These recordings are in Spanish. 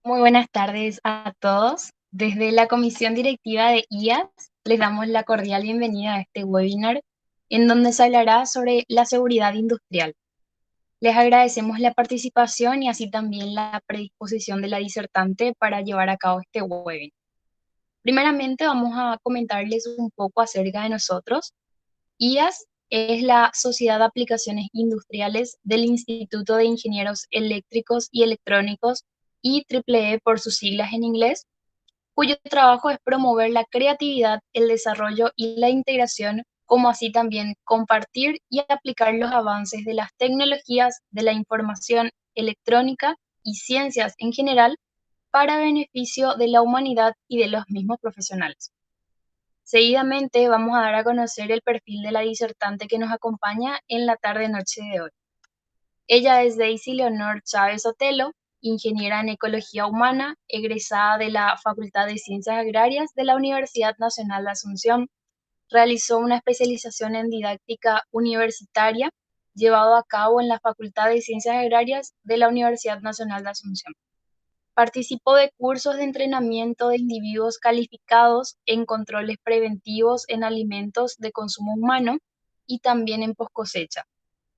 Muy buenas tardes a todos. Desde la Comisión Directiva de IAS les damos la cordial bienvenida a este webinar en donde se hablará sobre la seguridad industrial. Les agradecemos la participación y así también la predisposición de la disertante para llevar a cabo este webinar. Primeramente vamos a comentarles un poco acerca de nosotros. IAS es la Sociedad de Aplicaciones Industriales del Instituto de Ingenieros Eléctricos y Electrónicos, IEEE por sus siglas en inglés, cuyo trabajo es promover la creatividad, el desarrollo y la integración, como así también compartir y aplicar los avances de las tecnologías de la información electrónica y ciencias en general para beneficio de la humanidad y de los mismos profesionales. Seguidamente vamos a dar a conocer el perfil de la disertante que nos acompaña en la tarde-noche de hoy. Ella es Daisy Leonor Chávez Otelo, ingeniera en Ecología Humana, egresada de la Facultad de Ciencias Agrarias de la Universidad Nacional de Asunción. Realizó una especialización en didáctica universitaria, llevado a cabo en la Facultad de Ciencias Agrarias de la Universidad Nacional de Asunción. Participó de cursos de entrenamiento de individuos calificados en controles preventivos en alimentos de consumo humano y también en post cosecha,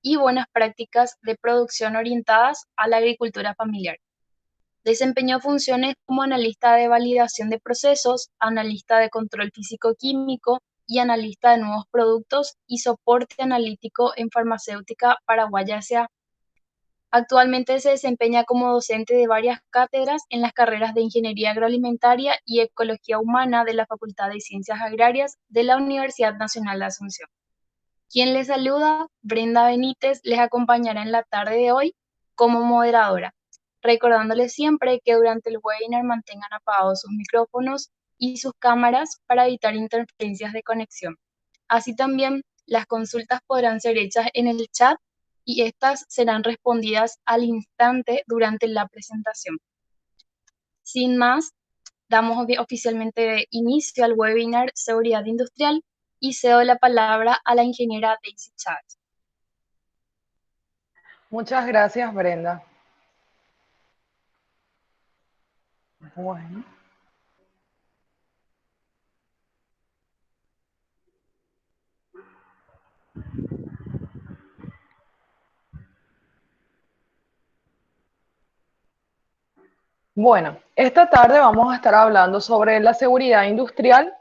y buenas prácticas de producción orientadas a la agricultura familiar. Desempeñó funciones como analista de validación de procesos, analista de control físico-químico y analista de nuevos productos y soporte analítico en farmacéutica paraguaya S.A. Actualmente se desempeña como docente de varias cátedras en las carreras de Ingeniería Agroalimentaria y Ecología Humana de la Facultad de Ciencias Agrarias de la Universidad Nacional de Asunción. Quien les saluda, Brenda Benítez, les acompañará en la tarde de hoy como moderadora, recordándoles siempre que durante el webinar mantengan apagados sus micrófonos y sus cámaras para evitar interferencias de conexión. Así también, las consultas podrán ser hechas en el chat y estas serán respondidas al instante durante la presentación. Sin más, damos oficialmente inicio al webinar Seguridad Industrial y cedo la palabra a la ingeniera Daisy Chávez. Muchas gracias, Brenda. Bueno. Bueno, esta tarde vamos a estar hablando sobre la seguridad industrial.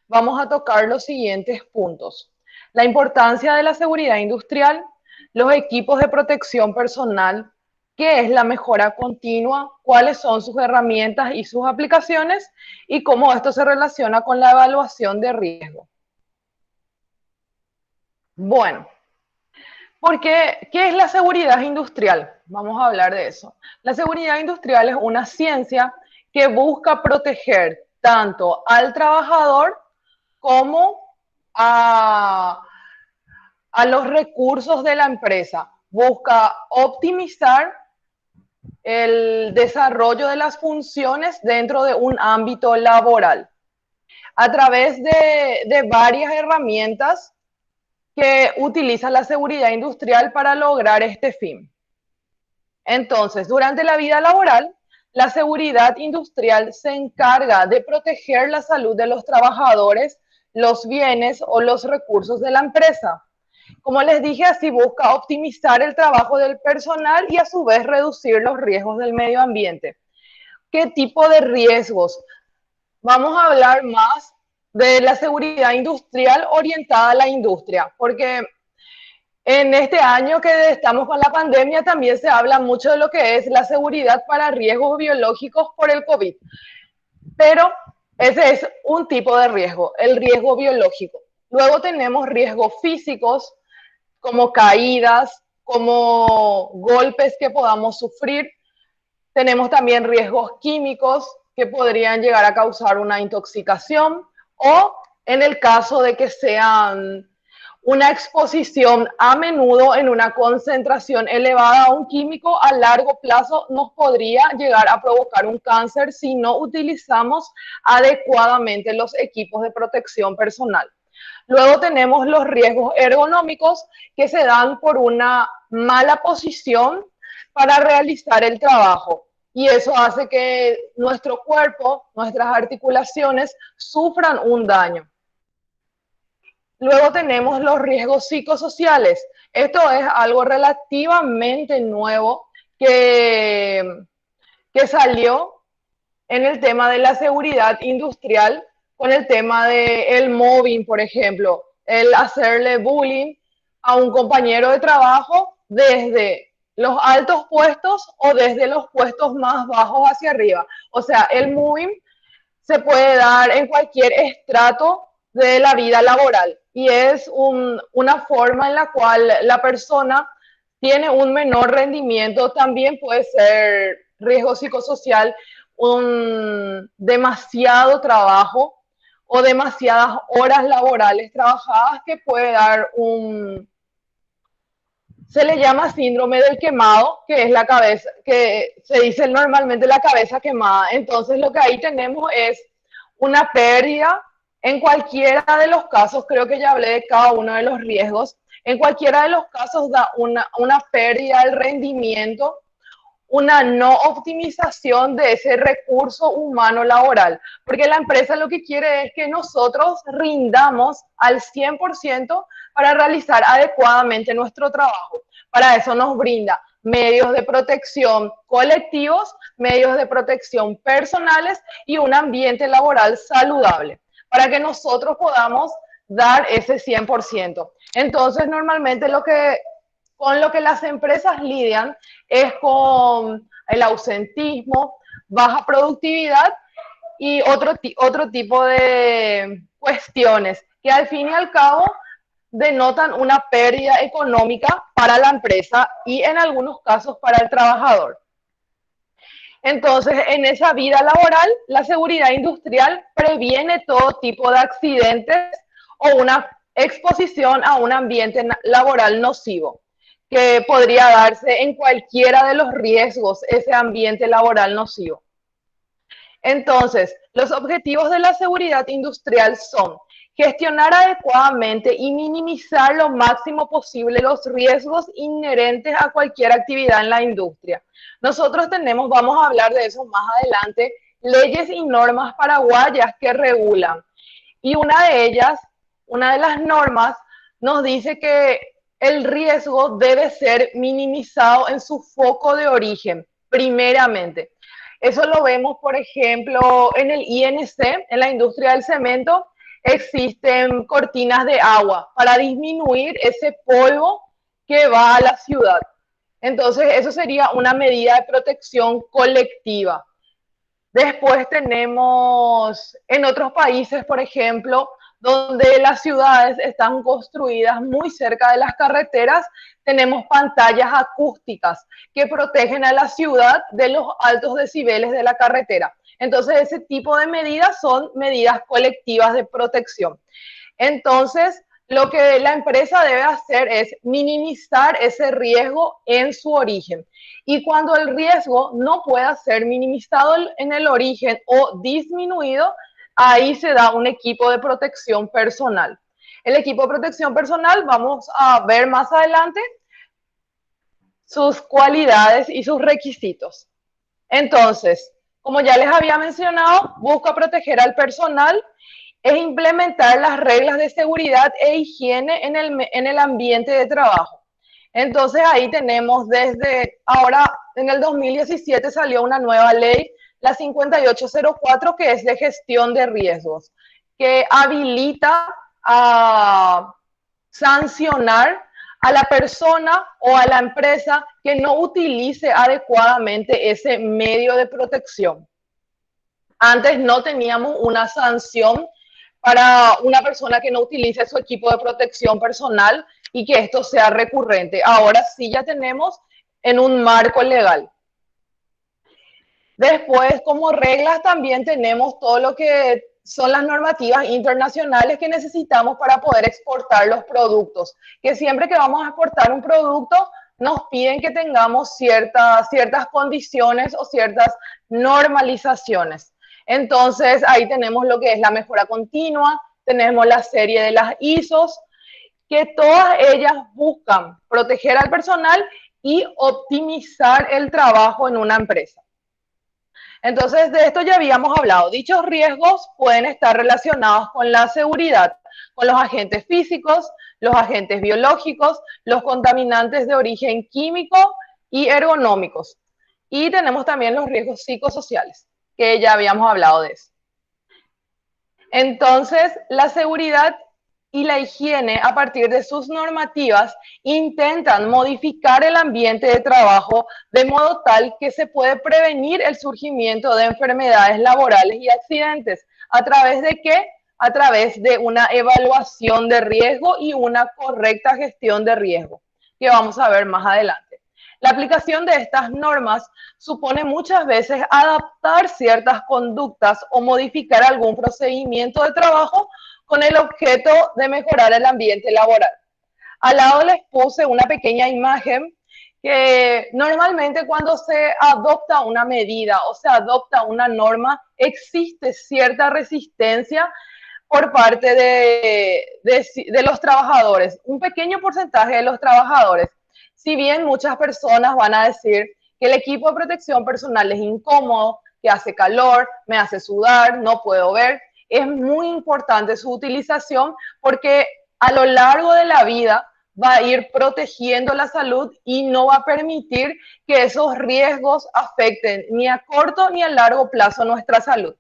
Vamos a tocar los siguientes puntos: la importancia de la seguridad industrial, los equipos de protección personal, qué es la mejora continua, cuáles son sus herramientas y sus aplicaciones, y cómo esto se relaciona con la evaluación de riesgo. Bueno, porque, ¿qué es la seguridad industrial? Vamos a hablar de eso. La seguridad industrial es una ciencia que busca proteger tanto al trabajador como a los recursos de la empresa. Busca optimizar el desarrollo de las funciones dentro de un ámbito laboral a través de varias herramientas que utiliza la seguridad industrial para lograr este fin. Entonces, durante la vida laboral, la seguridad industrial se encarga de proteger la salud de los trabajadores, los bienes o los recursos de la empresa. Como les dije, así busca optimizar el trabajo del personal y a su vez reducir los riesgos del medio ambiente. ¿Qué tipo de riesgos? Vamos a hablar más de la seguridad industrial orientada a la industria, porque en este año que estamos con la pandemia también se habla mucho de lo que es la seguridad para riesgos biológicos por el COVID. Pero ese es un tipo de riesgo, el riesgo biológico. Luego tenemos riesgos físicos, como caídas, como golpes que podamos sufrir. Tenemos también riesgos químicos que podrían llegar a causar una intoxicación, o en el caso de que sean una exposición a menudo en una concentración elevada a un químico, a largo plazo nos podría llegar a provocar un cáncer si no utilizamos adecuadamente los equipos de protección personal. Luego tenemos los riesgos ergonómicos que se dan por una mala posición para realizar el trabajo. y eso hace que nuestro cuerpo, nuestras articulaciones sufran un daño. Luego tenemos los riesgos psicosociales. Esto es algo relativamente nuevo que salió en el tema de la seguridad industrial, con el tema del mobbing, por ejemplo, el hacerle bullying a un compañero de trabajo desde los altos puestos o desde los puestos más bajos hacia arriba. O sea, el mobbing se puede dar en cualquier estrato de la vida laboral y es una forma en la cual la persona tiene un menor rendimiento. También puede ser riesgo psicosocial, un demasiado trabajo o demasiadas horas laborales trabajadas que puede dar se le llama síndrome del quemado, que es la cabeza, que se dice normalmente la cabeza quemada. Entonces lo que ahí tenemos es una pérdida en cualquiera de los casos. Creo que ya hablé de cada uno de los riesgos. En cualquiera de los casos da una pérdida del rendimiento, una no optimización de ese recurso humano laboral, porque la empresa lo que quiere es que nosotros rindamos al 100% para realizar adecuadamente nuestro trabajo. Para eso nos brinda medios de protección colectivos, medios de protección personales y un ambiente laboral saludable, para que nosotros podamos dar ese 100%. Entonces, normalmente con lo que las empresas lidian es con el ausentismo, baja productividad y otro tipo de cuestiones que al fin y al cabo denotan una pérdida económica para la empresa y en algunos casos para el trabajador. Entonces, en esa vida laboral, la seguridad industrial previene todo tipo de accidentes o una exposición a un ambiente laboral nocivo, que podría darse en cualquiera de los riesgos, ese ambiente laboral nocivo. Entonces, los objetivos de la seguridad industrial son gestionar adecuadamente y minimizar lo máximo posible los riesgos inherentes a cualquier actividad en la industria. Nosotros vamos a hablar de eso más adelante, leyes y normas paraguayas que regulan. Y una de ellas, una de las normas, nos dice que el riesgo debe ser minimizado en su foco de origen, primeramente. Eso lo vemos, por ejemplo, en el INC, en la industria del cemento, existen cortinas de agua para disminuir ese polvo que va a la ciudad. Entonces, eso sería una medida de protección colectiva. Después tenemos en otros países, por ejemplo, donde las ciudades están construidas muy cerca de las carreteras, tenemos pantallas acústicas que protegen a la ciudad de los altos decibeles de la carretera. Entonces, ese tipo de medidas son medidas colectivas de protección. Entonces, lo que la empresa debe hacer es minimizar ese riesgo en su origen. Y cuando el riesgo no pueda ser minimizado en el origen o disminuido, ahí se da un equipo de protección personal. El equipo de protección personal, vamos a ver más adelante sus cualidades y sus requisitos. Entonces, como ya les había mencionado, busca proteger al personal, es implementar las reglas de seguridad e higiene en el ambiente de trabajo. Entonces ahí tenemos desde ahora, en el 2017 salió una nueva ley, la 5804, que es de gestión de riesgos, que habilita a sancionar a la persona o a la empresa que no utilice adecuadamente ese medio de protección. Antes no teníamos una sanción para una persona que no utilice su equipo de protección personal y que esto sea recurrente. Ahora sí ya tenemos en un marco legal. Después, como reglas, también tenemos todo lo que son las normativas internacionales que necesitamos para poder exportar los productos. Que siempre que vamos a exportar un producto, nos piden que tengamos ciertas condiciones o ciertas normalizaciones. Entonces, ahí tenemos lo que es la mejora continua, tenemos la serie de las ISOs, que todas ellas buscan proteger al personal y optimizar el trabajo en una empresa. Entonces, de esto ya habíamos hablado. Dichos riesgos pueden estar relacionados con la seguridad, con los agentes físicos, los agentes biológicos, los contaminantes de origen químico y ergonómicos. Y tenemos también los riesgos psicosociales, que ya habíamos hablado de eso. Entonces, la seguridad y la higiene, a partir de sus normativas, intentan modificar el ambiente de trabajo de modo tal que se puede prevenir el surgimiento de enfermedades laborales y accidentes. ¿A través de qué? A través de una evaluación de riesgo y una correcta gestión de riesgo, que vamos a ver más adelante. La aplicación de estas normas supone muchas veces adaptar ciertas conductas o modificar algún procedimiento de trabajo con el objeto de mejorar el ambiente laboral. Al lado les puse una pequeña imagen que normalmente cuando se adopta una medida o se adopta una norma, existe cierta resistencia por parte de los trabajadores, un pequeño porcentaje de los trabajadores. Si bien muchas personas van a decir que el equipo de protección personal es incómodo, que hace calor, me hace sudar, no puedo ver, es muy importante su utilización porque a lo largo de la vida va a ir protegiendo la salud y no va a permitir que esos riesgos afecten ni a corto ni a largo plazo nuestra salud.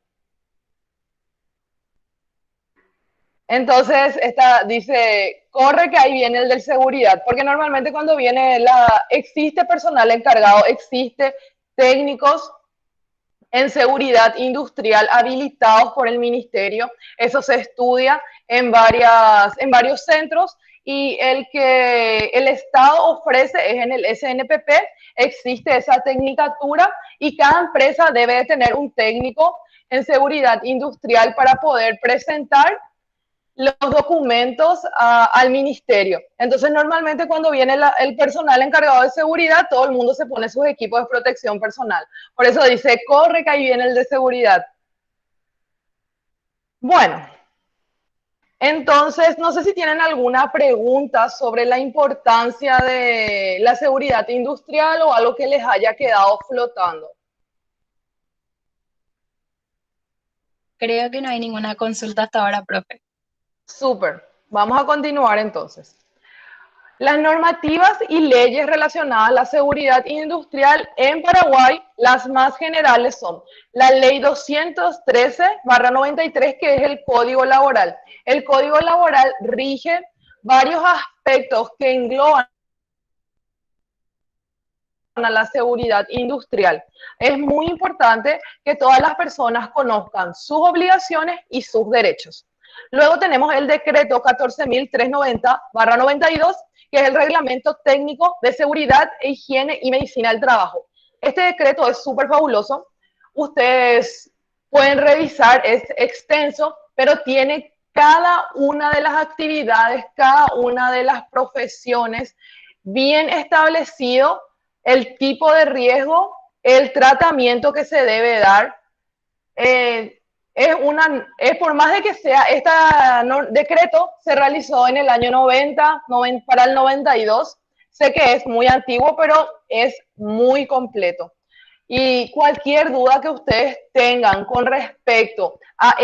Entonces, esta dice, corre que ahí viene el de seguridad, porque normalmente cuando viene existe personal encargado, existe técnicos en seguridad industrial habilitados por el ministerio. Eso se estudia en varios centros y el que el Estado ofrece es en el SNPP, existe esa tecnicatura y cada empresa debe de tener un técnico en seguridad industrial para poder presentar los documentos al ministerio. Entonces, normalmente cuando viene el personal encargado de seguridad, todo el mundo se pone sus equipos de protección personal. Por eso dice, corre que ahí viene el de seguridad. Bueno, entonces, no sé si tienen alguna pregunta sobre la importancia de la seguridad industrial o algo que les haya quedado flotando. Creo que no hay ninguna consulta hasta ahora, profe. Súper. Vamos a continuar entonces. Las normativas y leyes relacionadas a la seguridad industrial en Paraguay, las más generales son la Ley 213/93, que es el Código Laboral. El Código Laboral rige varios aspectos que engloban a la seguridad industrial. Es muy importante que todas las personas conozcan sus obligaciones y sus derechos. Luego tenemos el decreto 14.390/92, que es el Reglamento Técnico de Seguridad, Higiene y Medicina del Trabajo. Este decreto es súper fabuloso. Ustedes pueden revisar, es extenso, pero tiene cada una de las actividades, cada una de las profesiones bien establecido, el tipo de riesgo, el tratamiento que se debe dar. Por más de que sea, este decreto se realizó en el año 90 para el 92. Sé que es muy antiguo, pero es muy completo. Y cualquier duda que ustedes tengan con respecto a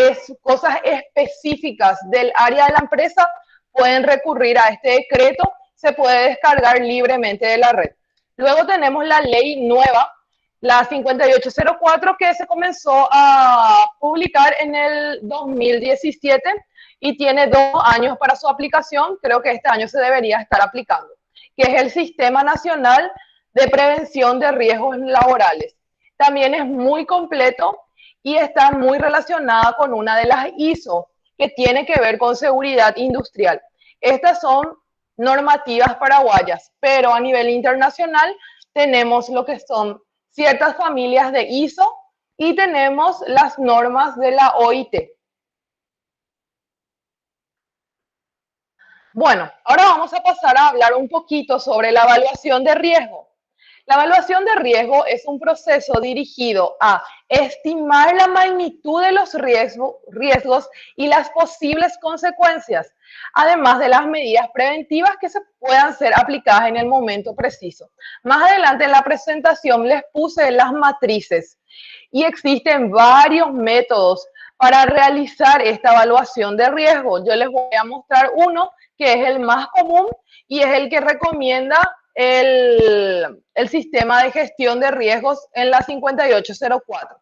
cosas específicas del área de la empresa, pueden recurrir a este decreto, se puede descargar libremente de la red. Luego tenemos la ley nueva, la 5804, que se comenzó a publicar en el 2017 y tiene 2 años para su aplicación. Creo que este año se debería estar aplicando, que es el Sistema Nacional de Prevención de Riesgos Laborales. También es muy completo y está muy relacionada con una de las ISO, que tiene que ver con seguridad industrial. Estas son normativas paraguayas, pero a nivel internacional tenemos lo que son ciertas familias de ISO y tenemos las normas de la OIT. Bueno, ahora vamos a pasar a hablar un poquito sobre la evaluación de riesgo. La evaluación de riesgo es un proceso dirigido a estimar la magnitud de los riesgos y las posibles consecuencias, además de las medidas preventivas que se puedan ser aplicadas en el momento preciso. Más adelante en la presentación les puse las matrices Y existen varios métodos para realizar esta evaluación de riesgo. Yo les voy a mostrar uno que es el más común y es el que recomienda el sistema de gestión de riesgos en la 5804.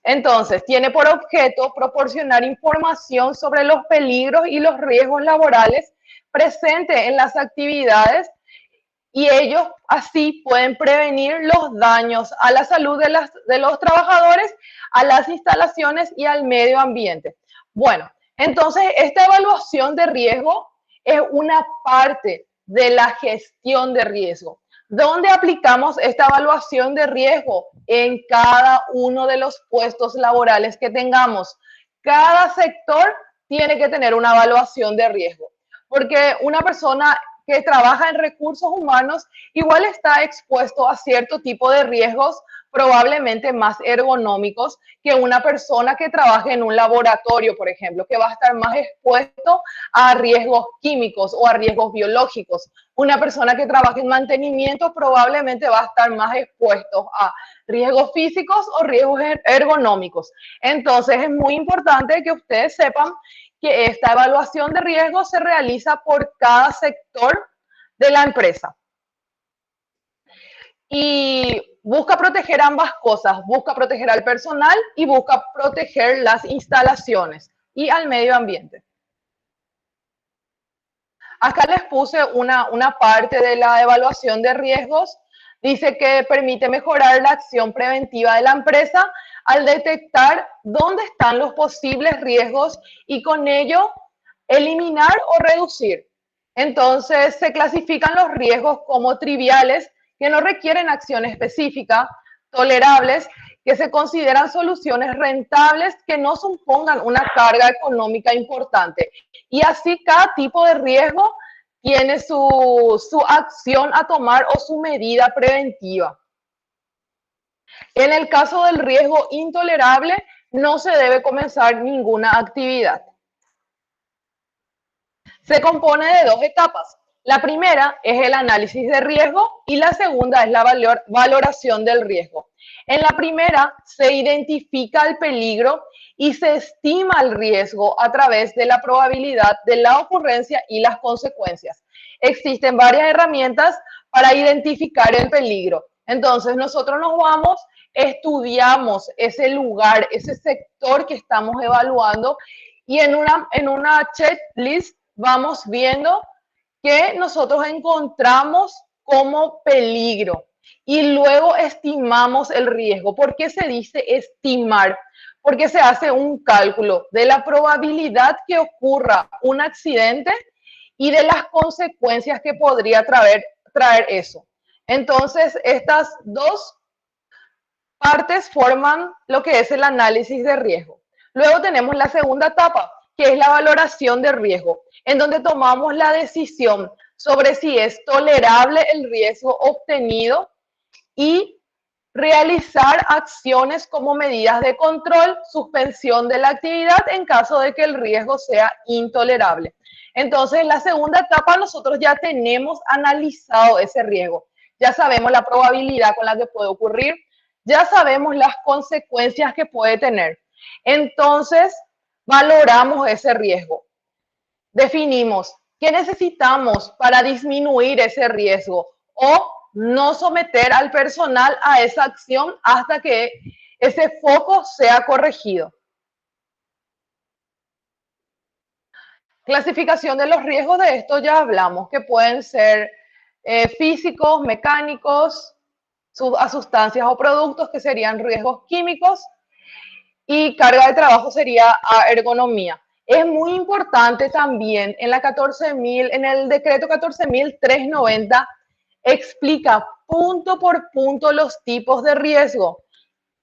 Entonces, tiene por objeto proporcionar información sobre los peligros y los riesgos laborales presentes en las actividades y ellos así pueden prevenir los daños a la salud de los trabajadores, a las instalaciones y al medio ambiente. Bueno, entonces esta evaluación de riesgo es una parte de la gestión de riesgo. ¿Dónde aplicamos esta evaluación de riesgo? En cada uno de los puestos laborales que tengamos. Cada sector tiene que tener una evaluación de riesgo, porque una persona que trabaja en recursos humanos igual está expuesto a cierto tipo de riesgos probablemente más ergonómicos que una persona que trabaje en un laboratorio, por ejemplo, que va a estar más expuesto a riesgos químicos o a riesgos biológicos. Una persona que trabaje en mantenimiento probablemente va a estar más expuesto a riesgos físicos o riesgos ergonómicos. Entonces es muy importante que ustedes sepan que esta evaluación de riesgo se realiza por cada sector de la empresa. Y busca proteger ambas cosas, busca proteger al personal y busca proteger las instalaciones y al medio ambiente. Acá les puse una parte de la evaluación de riesgos. Dice que permite mejorar la acción preventiva de la empresa al detectar dónde están los posibles riesgos y con ello eliminar o reducir. Entonces se clasifican los riesgos como triviales, que no requieren acción específica, tolerables, que se consideran soluciones rentables que no supongan una carga económica importante. Y así cada tipo de riesgo tiene su acción a tomar o su medida preventiva. En el caso del riesgo intolerable, no se debe comenzar ninguna actividad. Se compone de dos etapas. La primera es el análisis de riesgo y la segunda es la valoración del riesgo. En la primera se identifica el peligro y se estima el riesgo a través de la probabilidad de la ocurrencia y las consecuencias. Existen varias herramientas para identificar el peligro. Entonces nosotros nos vamos, estudiamos ese lugar, ese sector que estamos evaluando y en una checklist vamos viendo que nosotros encontramos como peligro y luego estimamos el riesgo. ¿Por qué se dice estimar? Porque se hace un cálculo de la probabilidad que ocurra un accidente y de las consecuencias que podría traer eso. Entonces, estas dos partes forman lo que es el análisis de riesgo. Luego tenemos la segunda etapa, que es la valoración de riesgo, en donde tomamos la decisión sobre si es tolerable el riesgo obtenido y realizar acciones como medidas de control, suspensión de la actividad en caso de que el riesgo sea intolerable. Entonces, en la segunda etapa nosotros ya tenemos analizado ese riesgo. Ya sabemos la probabilidad con la que puede ocurrir, ya sabemos las consecuencias que puede tener. Entonces, valoramos ese riesgo. Definimos qué necesitamos para disminuir ese riesgo o no someter al personal a esa acción hasta que ese foco sea corregido. Clasificación de los riesgos, de esto ya hablamos, que pueden ser físicos, mecánicos, a sustancias o productos, que serían riesgos químicos, y carga de trabajo sería a ergonomía. Es muy importante también en el decreto 14.390 explica punto por punto los tipos de riesgo.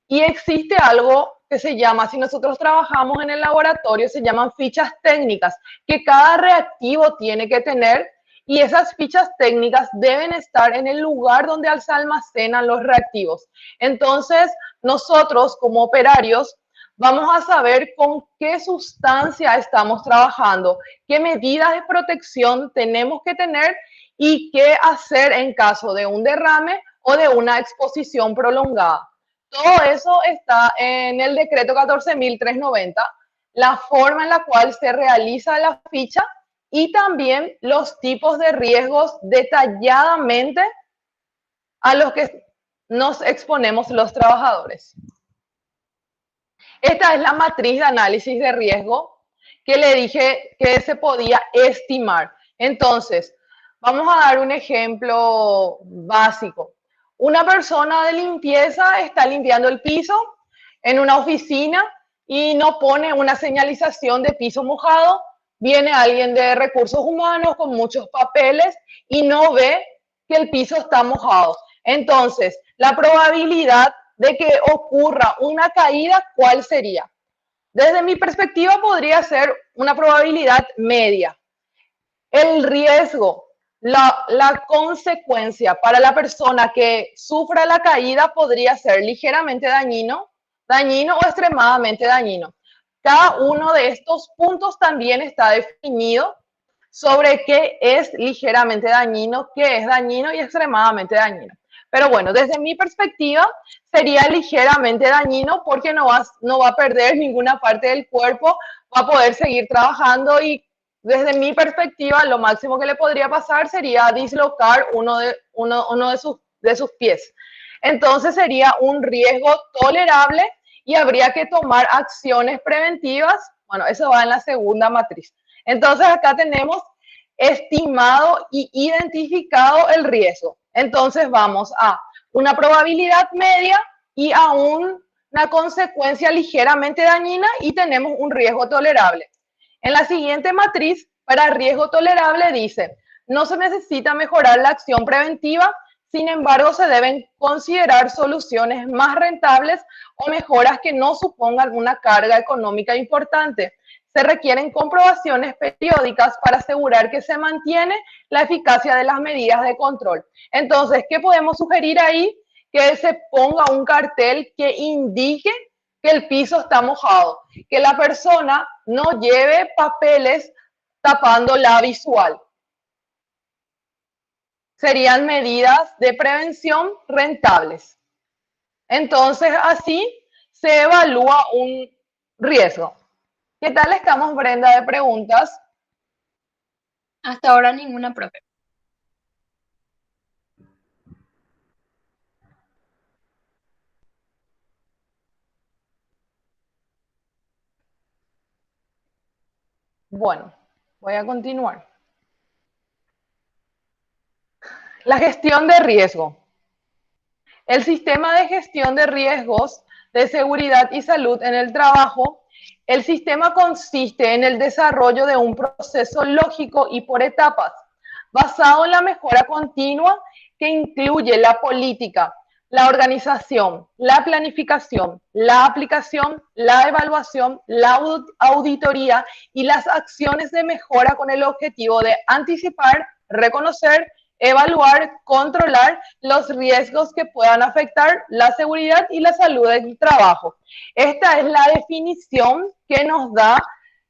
Y existe algo que se llama, si nosotros trabajamos en el laboratorio, se llaman fichas técnicas, que cada reactivo tiene que tener, y esas fichas técnicas deben estar en el lugar donde se almacenan los reactivos. Entonces, nosotros como operarios vamos a saber con qué sustancia estamos trabajando, qué medidas de protección tenemos que tener y qué hacer en caso de un derrame o de una exposición prolongada. Todo eso está en el decreto 14.390, la forma en la cual se realiza la ficha y también los tipos de riesgos detalladamente a los que nos exponemos los trabajadores. Esta es la matriz de análisis de riesgo que le dije que se podía estimar. Entonces, vamos a dar un ejemplo básico. Una persona de limpieza está limpiando el piso en una oficina y no pone una señalización de piso mojado. Viene alguien de recursos humanos con muchos papeles y no ve que el piso está mojado. Entonces, la probabilidad de que ocurra una caída, ¿cuál sería? Desde mi perspectiva podría ser una probabilidad media. El riesgo, la consecuencia para la persona que sufra la caída podría ser ligeramente dañino o extremadamente dañino. Cada uno de estos puntos también está definido sobre qué es ligeramente dañino, qué es dañino y extremadamente dañino. Pero bueno, desde mi perspectiva sería ligeramente dañino porque no va a perder ninguna parte del cuerpo, va a poder seguir trabajando y desde mi perspectiva lo máximo que le podría pasar sería dislocar uno de sus pies. Entonces sería un riesgo tolerable y habría que tomar acciones preventivas. Bueno, eso va en la segunda matriz. Entonces acá tenemos estimado y identificado el riesgo. Entonces vamos a una probabilidad media y a una consecuencia ligeramente dañina y tenemos un riesgo tolerable. En la siguiente matriz, para riesgo tolerable dice, no se necesita mejorar la acción preventiva, sin embargo se deben considerar soluciones más rentables o mejoras que no supongan una carga económica importante. Se requieren comprobaciones periódicas para asegurar que se mantiene la eficacia de las medidas de control. Entonces, ¿qué podemos sugerir ahí? Que se ponga un cartel que indique que el piso está mojado, que la persona no lleve papeles tapando la visual. Serían medidas de prevención rentables. Entonces, así se evalúa un riesgo. ¿Qué tal estamos, Brenda, de preguntas? Hasta ahora ninguna, profe. Bueno, voy a continuar. La gestión de riesgo. El sistema de gestión de riesgos de seguridad y salud en el trabajo, el sistema consiste en el desarrollo de un proceso lógico y por etapas, basado en la mejora continua que incluye la política, la organización, la planificación, la aplicación, la evaluación, la auditoría y las acciones de mejora con el objetivo de anticipar, reconocer, evaluar, controlar los riesgos que puedan afectar la seguridad y la salud del trabajo. Esta es la definición que nos da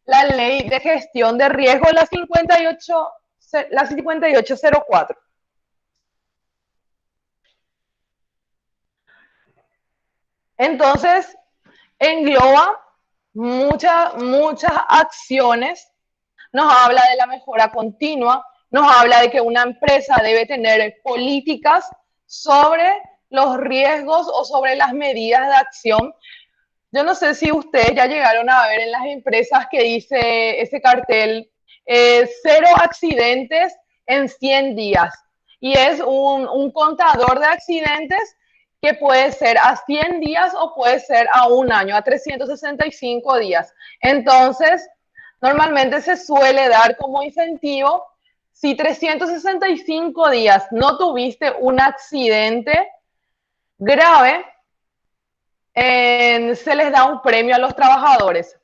la Ley de Gestión de Riesgo, la 5804. Entonces, engloba muchas acciones, nos habla de la mejora continua, nos habla de que una empresa debe tener políticas sobre los riesgos o sobre las medidas de acción. Yo no sé si ustedes ya llegaron a ver en las empresas que dice ese cartel, 0 accidentes en 100 días. Y es un contador de accidentes que puede ser a 100 días o puede ser a un año, a 365 días. Entonces, normalmente se suele dar como incentivo, si 365 días no tuviste un accidente grave, se les da un premio a los trabajadores,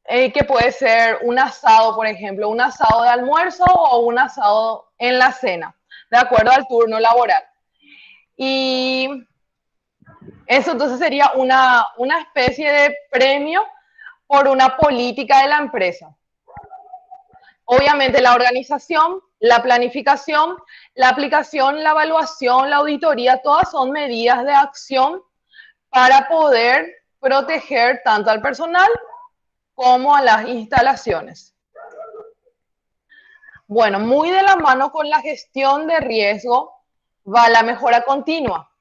que puede ser un asado, por ejemplo, un asado de almuerzo o un asado en la cena, de acuerdo al turno laboral. Y eso entonces sería una especie de premio por una política de la empresa. Obviamente la organización, la planificación, la aplicación, la evaluación, la auditoría, todas son medidas de acción para poder proteger tanto al personal como a las instalaciones. Bueno, muy de la mano con la gestión de riesgo va la mejora continua.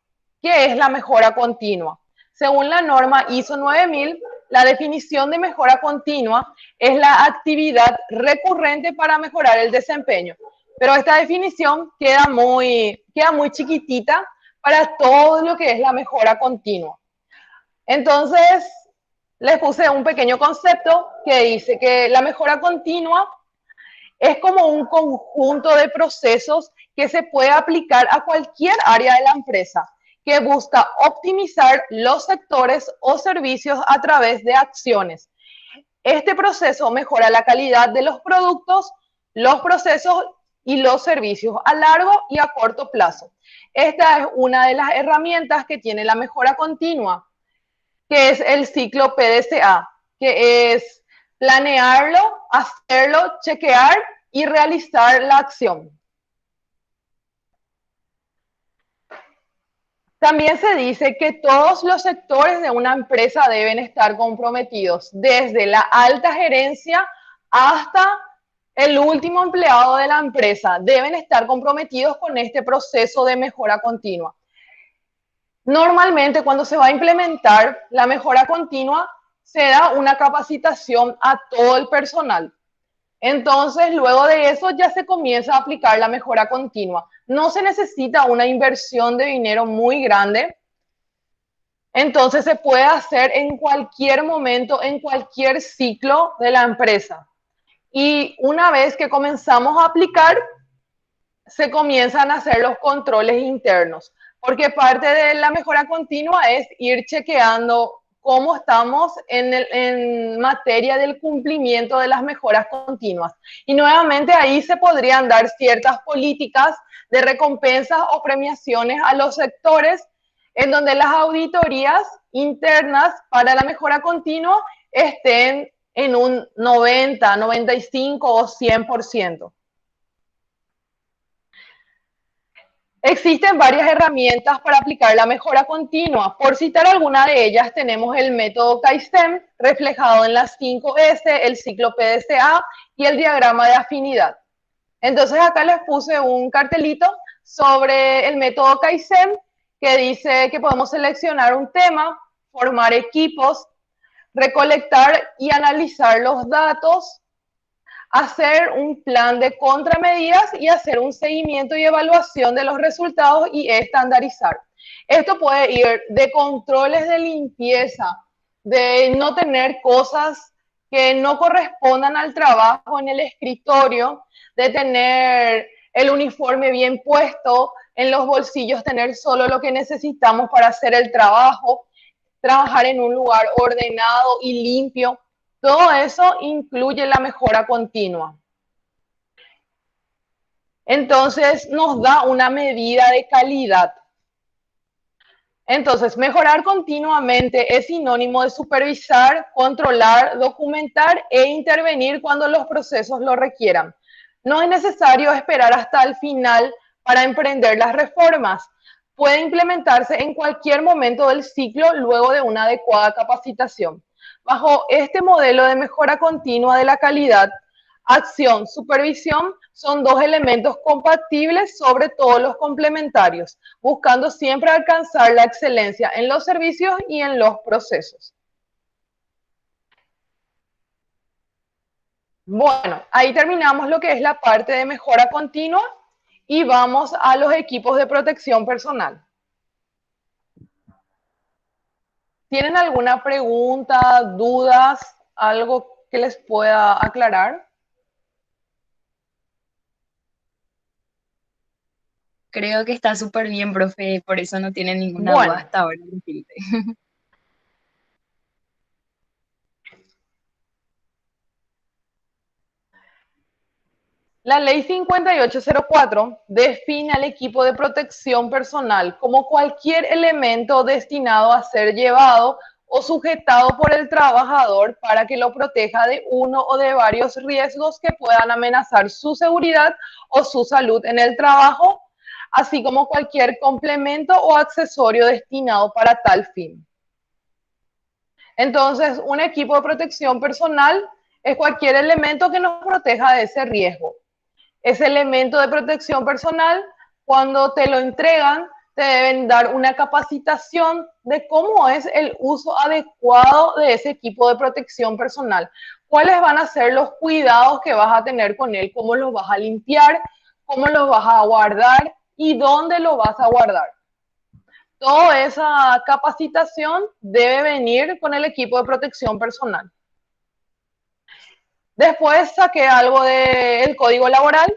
¿Qué es la mejora continua? Según la norma ISO 9000, la definición de mejora continua es la actividad recurrente para mejorar el desempeño. Pero esta definición queda muy chiquitita para todo lo que es la mejora continua. Entonces, les puse un pequeño concepto que dice que la mejora continua es como un conjunto de procesos que se puede aplicar a cualquier área de la empresa, que busca optimizar los sectores o servicios a través de acciones. Este proceso mejora la calidad de los productos, los procesos y los servicios a largo y a corto plazo. Esta es una de las herramientas que tiene la mejora continua, que es el ciclo PDCA, que es planearlo, hacerlo, chequear y realizar la acción. También se dice que todos los sectores de una empresa deben estar comprometidos, desde la alta gerencia hasta el último empleado de la empresa, deben estar comprometidos con este proceso de mejora continua. Normalmente, cuando se va a implementar la mejora continua, se da una capacitación a todo el personal. Entonces, luego de eso ya se comienza a aplicar la mejora continua. No se necesita una inversión de dinero muy grande. Entonces, se puede hacer en cualquier momento, en cualquier ciclo de la empresa. Y una vez que comenzamos a aplicar, se comienzan a hacer los controles internos. Porque parte de la mejora continua es ir chequeando cómo estamos en materia del cumplimiento de las mejoras continuas. Y nuevamente ahí se podrían dar ciertas políticas de recompensas o premiaciones a los sectores en donde las auditorías internas para la mejora continua estén en un 90, 95 o 100%. Existen varias herramientas para aplicar la mejora continua. Por citar alguna de ellas, tenemos el método Kaizen, reflejado en las 5S, el ciclo PDCA y el diagrama de afinidad. Entonces acá les puse un cartelito sobre el método Kaizen que dice que podemos seleccionar un tema, formar equipos, recolectar y analizar los datos, hacer un plan de contramedidas y hacer un seguimiento y evaluación de los resultados y estandarizar. Esto puede ir de controles de limpieza, de no tener cosas que no correspondan al trabajo en el escritorio, de tener el uniforme bien puesto, en los bolsillos tener solo lo que necesitamos para hacer el trabajo, trabajar en un lugar ordenado y limpio. Todo eso incluye la mejora continua. Entonces, nos da una medida de calidad. Entonces, mejorar continuamente es sinónimo de supervisar, controlar, documentar e intervenir cuando los procesos lo requieran. No es necesario esperar hasta el final para emprender las reformas. Puede implementarse en cualquier momento del ciclo luego de una adecuada capacitación. Bajo este modelo de mejora continua de la calidad, acción, supervisión son dos elementos compatibles sobre todos los complementarios, buscando siempre alcanzar la excelencia en los servicios y en los procesos. Bueno, ahí terminamos lo que es la parte de mejora continua y vamos a los equipos de protección personal. ¿Tienen alguna pregunta, dudas, algo que les pueda aclarar? Creo que está súper bien, profe, por eso no tiene ninguna duda hasta ahora. La ley 5804 define al equipo de protección personal como cualquier elemento destinado a ser llevado o sujetado por el trabajador para que lo proteja de uno o de varios riesgos que puedan amenazar su seguridad o su salud en el trabajo, así como cualquier complemento o accesorio destinado para tal fin. Entonces, un equipo de protección personal es cualquier elemento que nos proteja de ese riesgo. Ese elemento de protección personal, cuando te lo entregan, te deben dar una capacitación de cómo es el uso adecuado de ese equipo de protección personal. ¿Cuáles van a ser los cuidados que vas a tener con él? ¿Cómo los vas a limpiar? ¿Cómo los vas a guardar? ¿Y dónde lo vas a guardar? Toda esa capacitación debe venir con el equipo de protección personal. Después saqué algo del Código Laboral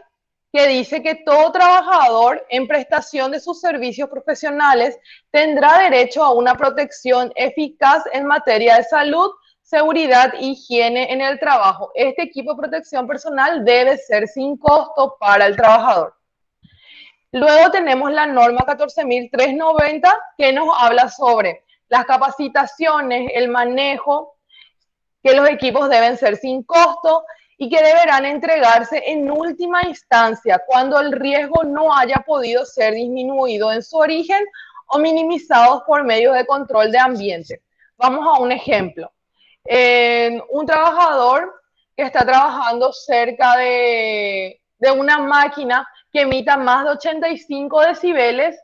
que dice que todo trabajador en prestación de sus servicios profesionales tendrá derecho a una protección eficaz en materia de salud, seguridad e higiene en el trabajo. Este equipo de protección personal debe ser sin costo para el trabajador. Luego tenemos la norma 14.390 que nos habla sobre las capacitaciones, el manejo, que los equipos deben ser sin costo y que deberán entregarse en última instancia cuando el riesgo no haya podido ser disminuido en su origen o minimizados por medio de control de ambiente. Vamos a un ejemplo. Un trabajador que está trabajando cerca de una máquina que emita más de 85 decibeles,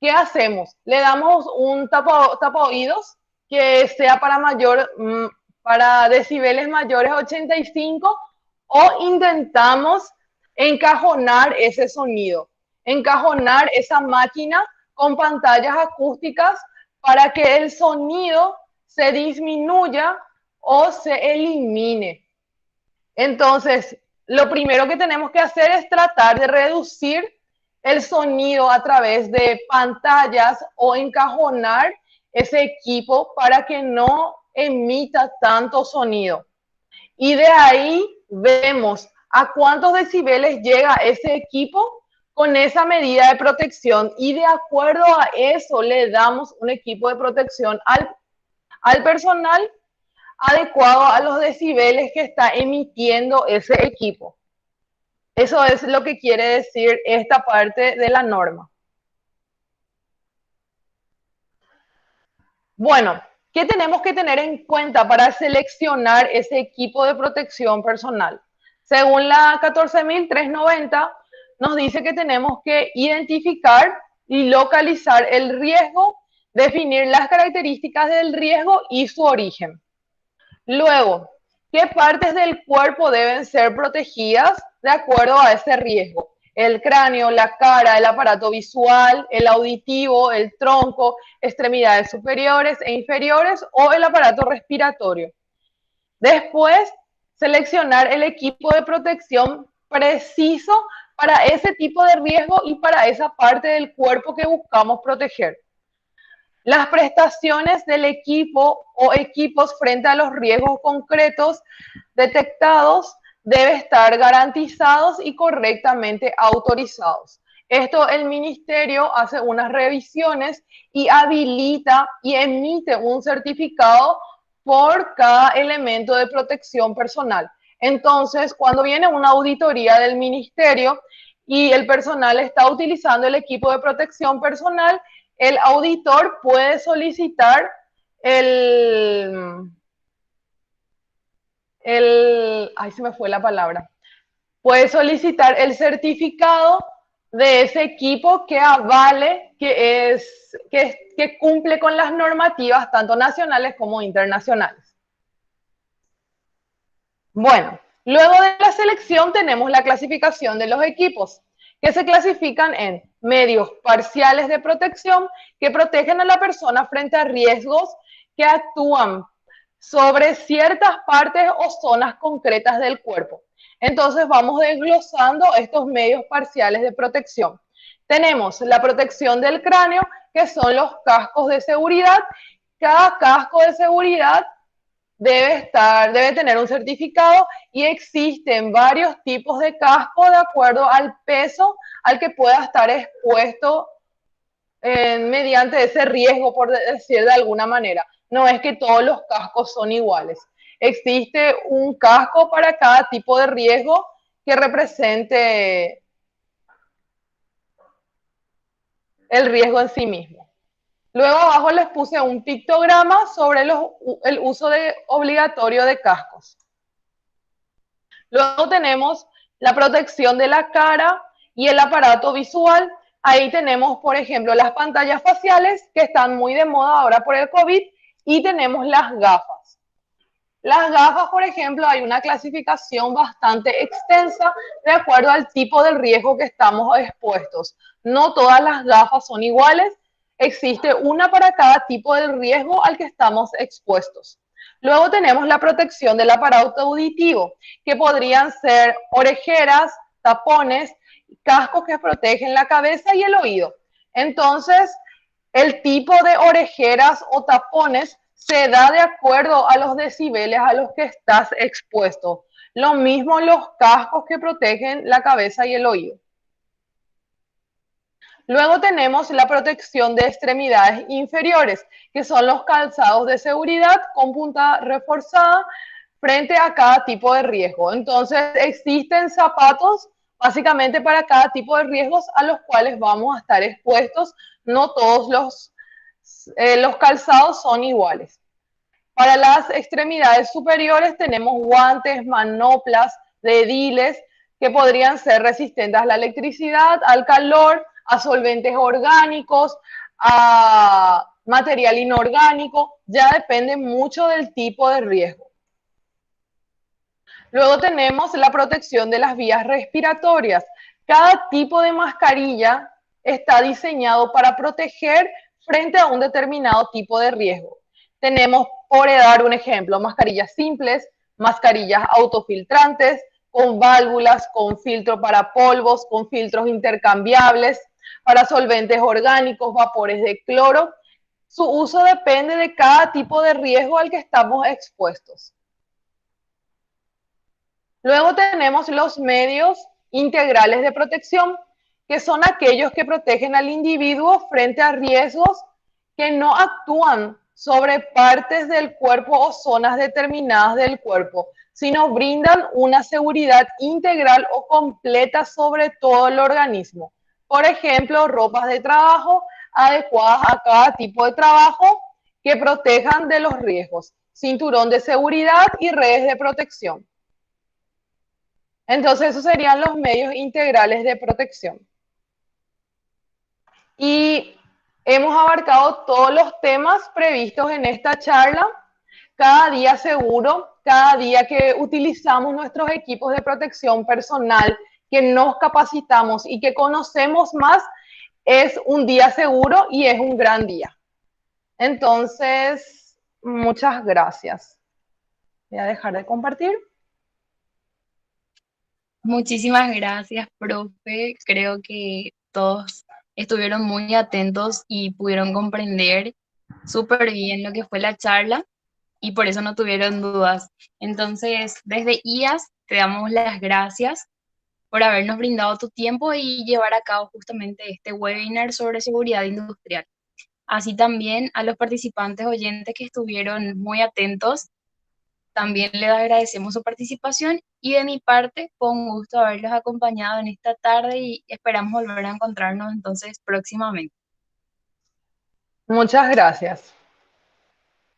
¿qué hacemos? Le damos un tapa oídos que sea para decibeles mayores a 85 o intentamos encajonar ese sonido, encajonar esa máquina con pantallas acústicas para que el sonido se disminuya o se elimine. Entonces, lo primero que tenemos que hacer es tratar de reducir el sonido a través de pantallas o encajonar ese equipo para que no emita tanto sonido. Y de ahí vemos a cuántos decibeles llega ese equipo con esa medida de protección y de acuerdo a eso le damos un equipo de protección al personal adecuado a los decibeles que está emitiendo ese equipo. Eso es lo que quiere decir esta parte de la norma. Bueno, ¿qué tenemos que tener en cuenta para seleccionar ese equipo de protección personal? Según la 14.390, nos dice que tenemos que identificar y localizar el riesgo, definir las características del riesgo y su origen. Luego, ¿qué partes del cuerpo deben ser protegidas de acuerdo a ese riesgo? El cráneo, la cara, el aparato visual, el auditivo, el tronco, extremidades superiores e inferiores o el aparato respiratorio. Después, seleccionar el equipo de protección preciso para ese tipo de riesgo y para esa parte del cuerpo que buscamos proteger. Las prestaciones del equipo o equipos frente a los riesgos concretos detectados deben estar garantizados y correctamente autorizados. Esto el ministerio hace unas revisiones y habilita y emite un certificado por cada elemento de protección personal. Entonces, cuando viene una auditoría del ministerio y el personal está utilizando el equipo de protección personal, el auditor puede solicitar ay, se me fue la palabra, puede solicitar el certificado de ese equipo que avale que cumple con las normativas tanto nacionales como internacionales. Bueno, luego de la selección tenemos la clasificación de los equipos, que se clasifican en medios parciales de protección que protegen a la persona frente a riesgos que actúan sobre ciertas partes o zonas concretas del cuerpo. Entonces vamos desglosando estos medios parciales de protección. Tenemos la protección del cráneo, que son los cascos de seguridad. Cada casco de seguridad debe tener un certificado y existen varios tipos de casco de acuerdo al peso al que pueda estar expuesto mediante ese riesgo, por decir de alguna manera. No es que todos los cascos son iguales. Existe un casco para cada tipo de riesgo que represente el riesgo en sí mismo. Luego abajo les puse un pictograma sobre el uso obligatorio de cascos. Luego tenemos la protección de la cara y el aparato visual. Ahí tenemos, por ejemplo, las pantallas faciales, que están muy de moda ahora por el COVID, y tenemos las gafas. Las gafas, por ejemplo, hay una clasificación bastante extensa de acuerdo al tipo de riesgo que estamos expuestos. No todas las gafas son iguales, existe una para cada tipo de riesgo al que estamos expuestos. Luego tenemos la protección del aparato auditivo, que podrían ser orejeras, tapones, cascos que protegen la cabeza y el oído. Entonces, el tipo de orejeras o tapones se da de acuerdo a los decibeles a los que estás expuesto. Lo mismo los cascos que protegen la cabeza y el oído. Luego tenemos la protección de extremidades inferiores, que son los calzados de seguridad con punta reforzada frente a cada tipo de riesgo. Entonces existen zapatos básicamente para cada tipo de riesgos a los cuales vamos a estar expuestos. No todos los calzados son iguales. Para las extremidades superiores tenemos guantes, manoplas, dediles, que podrían ser resistentes a la electricidad, al calor, a solventes orgánicos, a material inorgánico. Ya depende mucho del tipo de riesgo. Luego tenemos la protección de las vías respiratorias. Cada tipo de mascarilla está diseñado para proteger frente a un determinado tipo de riesgo. Tenemos, por dar un ejemplo, mascarillas simples, mascarillas autofiltrantes, con válvulas, con filtro para polvos, con filtros intercambiables, para solventes orgánicos, vapores de cloro. Su uso depende de cada tipo de riesgo al que estamos expuestos. Luego tenemos los medios integrales de protección, que son aquellos que protegen al individuo frente a riesgos que no actúan sobre partes del cuerpo o zonas determinadas del cuerpo, sino brindan una seguridad integral o completa sobre todo el organismo. Por ejemplo, ropas de trabajo adecuadas a cada tipo de trabajo que protejan de los riesgos, cinturón de seguridad y redes de protección. Entonces, esos serían los medios integrales de protección. Y hemos abarcado todos los temas previstos en esta charla. Cada día seguro, cada día que utilizamos nuestros equipos de protección personal, que nos capacitamos y que conocemos más, es un día seguro y es un gran día. Entonces, muchas gracias. Voy a dejar de compartir. Muchísimas gracias, profe. Creo que todos estuvieron muy atentos y pudieron comprender súper bien lo que fue la charla y por eso no tuvieron dudas. Entonces, desde IAS te damos las gracias por habernos brindado tu tiempo y llevar a cabo justamente este webinar sobre seguridad industrial. Así también a los participantes oyentes que estuvieron muy atentos, también les agradecemos su participación y de mi parte fue un gusto haberlos acompañado en esta tarde y esperamos volver a encontrarnos entonces próximamente. Muchas gracias.